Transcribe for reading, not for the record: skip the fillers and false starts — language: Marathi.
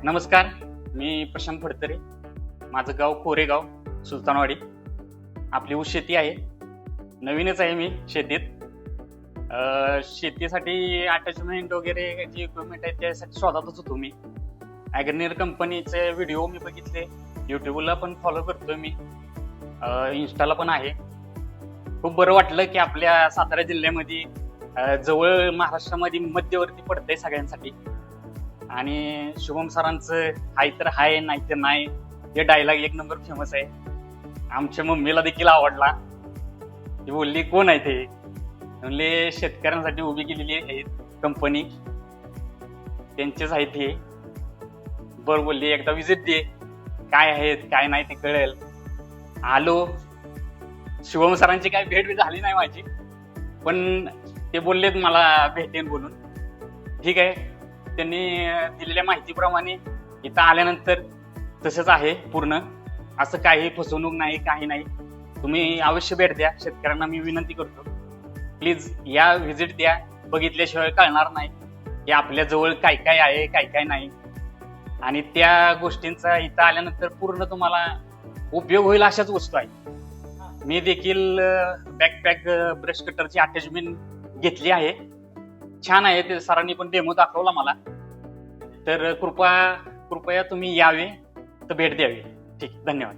नमस्कार, मी प्रशांत फडतरे. माझं गाव कोरेगाव, सुलतानवाडी. आपली ऊस शेती आहे. नवीनच आहे मी शेतीत. शेतीसाठी अटॅचमेंट वगैरे जे इक्विपमेंट आहे त्यासाठी शोधातच होतो मी. ॲग्रनियर कंपनीचे व्हिडिओ मी बघितले. युट्यूबला पण फॉलो करतोय मी. इन्स्टाला पण आहे. खूप बरं वाटलं की आपल्या सातारा जिल्ह्यामध्ये जवळ महाराष्ट्रामध्ये मध्यवर्ती पडतंय सगळ्यांसाठी. आणि शुभम सरांचं हाय तर हाय नाही तर नाही हे डायलॉग एक नंबर फेमस आहे. आमच्या मम्मीला देखील आवडला. ती बोलली कोण आहे ते, म्हणले शेतकऱ्यांसाठी उभी केलेली आहे कंपनी, त्यांचेच आहे ते. बरं बोलली, एकदा विजिट दे, काय आहेत काय नाही ते कळेल. आलो. शुभम सरांची काय भेट झाली नाही माझी, पण ते बोललेत मला भेटेन बोलून. ठीक आहे, त्यांनी दिलेल्या माहितीप्रमाणे इथं आल्यानंतर तसंच आहे पूर्ण. असं काही फसवणूक नाही, काही नाही. तुम्ही अवश्य भेट द्या. शेतकऱ्यांना मी विनंती करतो, प्लीज या, व्हिजिट द्या. बघितल्याशिवाय कळणार नाही की आपल्या जवळ काय काय आहे काय काय नाही. आणि त्या गोष्टींचा इथं आल्यानंतर पूर्ण तुम्हाला उपयोग होईल अशाच वस्तू आहे. मी देखील बॅकपॅक ब्रश कटरची अटॅचमेंट घेतली आहे. छान आहे ते. सरांनी पण डेमो दाखवला मला. तर कृपया तुम्ही यावे, तर भेट द्यावी. ठीक, धन्यवाद.